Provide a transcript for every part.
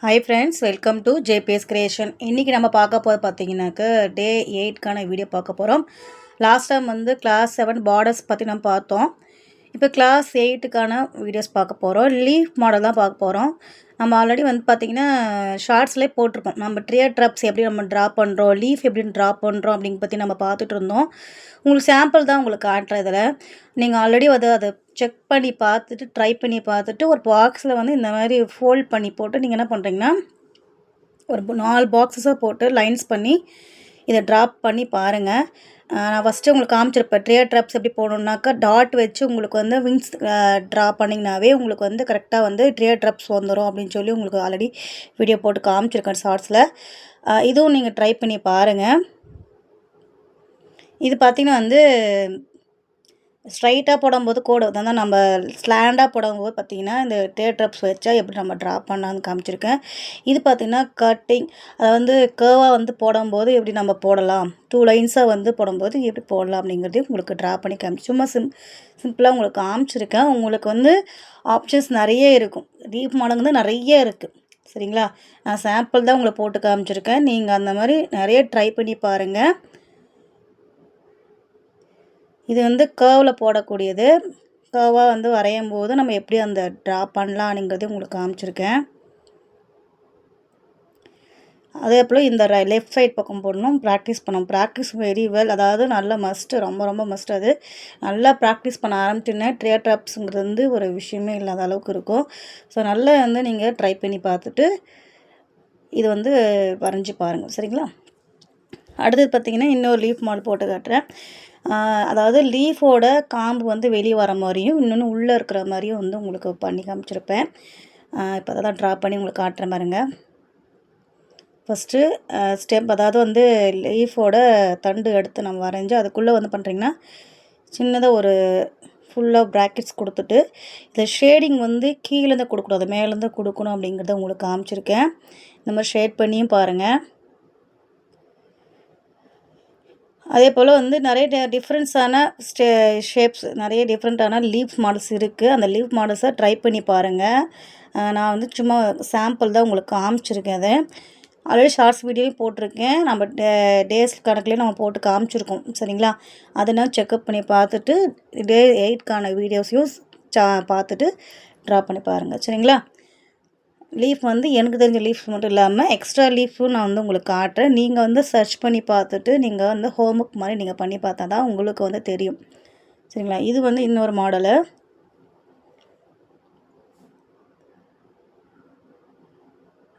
Hi friends, welcome to JBS creation. இன்றைக்கி நம்ம பார்க்க போகிறது பார்த்தீங்கன்னாக்க டே 8க்கான வீடியோ பார்க்க போகிறோம். லாஸ்ட் டைம் வந்து கிளாஸ் 7 பார்டர்ஸ் பற்றி நம்ம பார்த்தோம். இப்போ கிளாஸ் 8க்கான வீடியோஸ் பார்க்க போகிறோம். லீஃப் மாடல் தான் பார்க்க போகிறோம். நம்ம ஆல்ரெடி வந்து பார்த்திங்கன்னா ஷார்ட்ஸ்லேயே போட்டிருக்கோம். நம்ம ட்ரியர் ட்ரப்ஸ் எப்படி நம்ம ட்ரா பண்ணுறோம், லீஃப் எப்படி ட்ரா பண்ணுறோம் அப்படிங்க பற்றி நம்ம பார்த்துட்டு இருந்தோம். உங்களுக்கு சாம்பிள் தான் உங்களுக்கு காட்டுறேன். இதில் நீங்கள் ஆல்ரெடி அதை செக் பண்ணி பார்த்துட்டு ட்ரை பண்ணி பார்த்துட்டு ஒரு பாக்ஸில் வந்து இந்த மாதிரி ஃபோல்ட் பண்ணி போட்டு நீங்கள் என்ன பண்ணுறீங்கன்னா ஒரு 4 பாக்ஸஸாக போட்டு லைன்ஸ் பண்ணி இதை ட்ராப் பண்ணி பாருங்கள். நான் ஃபஸ்ட்டு உங்களுக்கு காமிச்சிருப்பேன் ட்ரியர் ட்ராப்ஸ் எப்படி போடணுன்னாக்கா டாட் வச்சு உங்களுக்கு வந்து விங்ஸ் ட்ரா பண்ணிங்கனாவே உங்களுக்கு வந்து கரெக்டாக வந்து ட்ரியர் ட்ராப்ஸ் வந்துடும் அப்படின்னு சொல்லி உங்களுக்கு ஆல்ரெடி வீடியோ போட்டு காமிச்சிருக்கேன் ஷார்ட்ஸில். இதுவும் நீங்கள் ட்ரை பண்ணி பாருங்கள். இது பார்த்திங்கன்னா வந்து ஸ்ட்ரைட்டாக போடும்போது கோடு தான் நம்ம ஸ்லாண்டாக போடும்போது பார்த்திங்கன்னா இந்த ட்ரியர் ட்ராப்ஸ் வச்சா எப்படி நம்ம ட்ரா பண்ணலான்னு காமிச்சிருக்கேன். இது பார்த்திங்கன்னா கட்டிங் அதை வந்து கேர்வாக வந்து போடும்போது எப்படி நம்ம போடலாம், 2 லைன்ஸாக வந்து போடும்போது எப்படி போடலாம் அப்படிங்கிறதையும் உங்களுக்கு ட்ரா பண்ணி சும்மா சிம்பிளாக உங்களுக்கு காமிச்சிருக்கேன். உங்களுக்கு வந்து ஆப்ஷன்ஸ் நிறைய இருக்கும். டீப் மாடல் வந்து நிறைய இருக்குது. சரிங்களா, நான் சாம்பிள் தான் உங்களை போட்டு காமிச்சிருக்கேன். நீங்கள் அந்த மாதிரி நிறைய ட்ரை பண்ணி பாருங்கள். இது வந்து கேர்வில் போடக்கூடியது. கேர்வாக வந்து வரையும் போது நம்ம எப்படி அந்த ட்ரா பண்ணலான்ங்கிறது உங்களுக்கு காமிச்சிருக்கேன். அதே போல் இந்த லெஃப்ட் சைட் பக்கம் போடணும், ப்ராக்டிஸ் பண்ணணும். ப்ராக்டிஸ் வெரி வெல், அதாவது நல்ல மஸ்ட்டு, ரொம்ப ரொம்ப மஸ்ட். அது நல்லா ப்ராக்டிஸ் பண்ண ஆரம்பிச்சுன்னா ட்ரியர் ட்ராப்ஸுங்கிறது வந்து ஒரு விஷயமே இல்லாத அளவுக்கு இருக்கும். ஸோ நல்லா வந்து நீங்கள் ட்ரை பண்ணி பார்த்துட்டு இது வந்து வரைஞ்சி பாருங்கள். சரிங்களா, அடுத்தது பார்த்திங்கன்னா இன்னொரு லீஃப் மாடல் போட்டு காட்டுறேன். அதாவது லீஃபோட காம்பு வந்து வெளியே வர மாதிரியும் இன்னொன்று உள்ளே இருக்கிற மாதிரியும் வந்து உங்களுக்கு பண்ணி காமிச்சிருப்பேன். இப்போ அதை தான் ட்ரா பண்ணி உங்களுக்கு காட்டுறேன் பாருங்கள். ஃபஸ்ட்டு ஸ்டெப், அதாவது வந்து லீஃபோட தண்டு எடுத்து நம்ம வரைஞ்சி அதுக்குள்ளே வந்து பண்ணுறிங்கன்னா சின்னதாக ஒரு ஃபுல்லாக ப்ராக்கெட்ஸ் கொடுத்துட்டு இதில் ஷேடிங் வந்து கீழேருந்து கொடுக்கக்கூடாது, மேலேருந்து கொடுக்கணும் அப்படிங்கிறத உங்களுக்கு காமிச்சிருக்கேன். இந்த மாதிரி ஷேட் பண்ணியும் பாருங்கள். அதே போல் வந்து நிறைய டிஃப்ரெண்ட்ஸான ஷேப்ஸ், நிறைய டிஃப்ரெண்ட்டான லீஃப் மாடல்ஸ் இருக்குது. அந்த லீஃப் மாடல்ஸை ட்ரை பண்ணி பாருங்கள். நான் வந்து சும்மா சாம்பிள் தான் உங்களுக்கு காமிச்சிருக்கேன். அதை ஆல்ரெடி ஷார்ட்ஸ் வீடியோவும் போட்டிருக்கேன். நம்ம டேஸ் கணக்குலேயும் நம்ம போட்டு காமிச்சிருக்கோம். சரிங்களா, அதனால் செக்கப் பண்ணி பார்த்துட்டு டே 8க்கான வீடியோஸையும் பார்த்துட்டு ட்ரா பண்ணி பாருங்கள். சரிங்களா, லீஃப் வந்து எனக்கு தெரிஞ்ச லீஃப் மட்டும் இல்லாமல் எக்ஸ்ட்ரா லீஃபும் நான் வந்து உங்களுக்கு காட்டுறேன். நீங்கள் வந்து சர்ச் பண்ணி பார்த்துட்டு நீங்கள் வந்து ஹோம்ஒர்க் மாதிரி நீங்கள் பண்ணி பார்த்தா தான் உங்களுக்கு வந்து தெரியும். சரிங்களா, இது வந்து இன்னொரு மாடலு.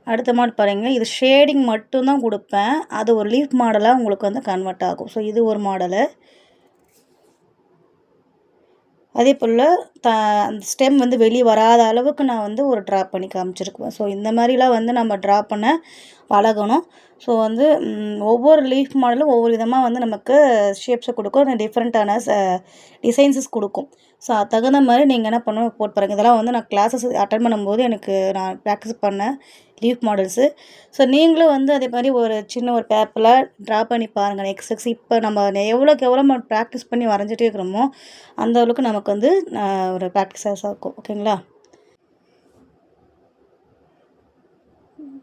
அடுத்த மாடல் பாருங்கள். இது ஷேடிங் மட்டும்தான் கொடுப்பேன், அது ஒரு லீஃப் மாடலாக உங்களுக்கு வந்து கன்வெர்ட் ஆகும். ஸோ இது ஒரு மாடலு. அதே போல் அந்த ஸ்டெம் வந்து வெளியே வராத அளவுக்கு நான் வந்து ஒரு ட்ரா பண்ணி காமிச்சிருக்குவேன். ஸோ இந்த மாதிரிலாம் வந்து நம்ம ட்ரா பண்ண பழகணும். ஸோ வந்து ஒவ்வொரு லீஃப் மாடலும் ஒவ்வொரு விதமாக வந்து நமக்கு ஷேப்ஸை கொடுக்கும், டிஃப்ரெண்ட்டான டிசைன்ஸஸ் கொடுக்கும். ஸோ அது தகுந்த மாதிரி நீங்கள் என்ன பண்ணணும் போட்டு பாருங்கள். இதெல்லாம் வந்து நான் கிளாஸஸ் அட்டன் பண்ணும்போது நான் ப்ராக்டிஸ் பண்ணேன் லீஃப் மாடல்ஸு. ஸோ நீங்களும் வந்து அதே மாதிரி ஒரு சின்ன ஒரு பேப்பரில் ட்ரா பண்ணி பாருங்கள். நெக்ஸ்ட் இப்போ நம்ம எவ்வளோக்கு எவ்வளோ நம்ம ப்ராக்டிஸ் பண்ணி வரைஞ்சிட்டே இருக்கிறோமோ அந்த அளவுக்கு நமக்கு வந்து ஒரு ப்ராக்டிஸாக இருக்கும். ஓகேங்களா,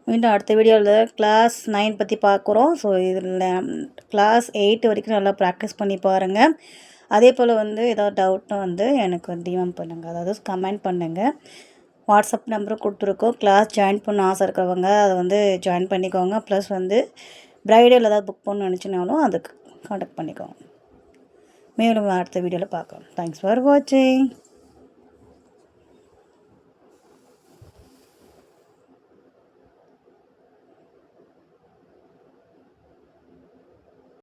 மீண்டும் அடுத்த வீடியோவில் கிளாஸ் 9 பற்றி பார்க்குறோம். ஸோ இதில் கிளாஸ் 8 வரைக்கும் நல்லா ப்ராக்டிஸ் பண்ணி பாருங்கள். அதே போல் வந்து ஏதாவது டவுட்னா வந்து எனக்கு டிஎம் பண்ணுங்கள், அதாவது கமெண்ட் பண்ணுங்கள். வாட்ஸ்அப் நம்பரும் கொடுத்துருக்கோம். கிளாஸ் ஜாயின் பண்ண ஆசை இருக்கிறவங்க அதை வந்து ஜாயின் பண்ணிக்கோங்க. ப்ளஸ் வந்து ப்ரைடல் ஏதாவது புக் பண்ணணும்னு நினச்சினாலும் அதுக்கு கான்டாக்ட் பண்ணிக்கோங்க. மேலும் அடுத்த வீடியோவில் பார்க்கலாம். தேங்க்ஸ் ஃபார் வாட்சிங்.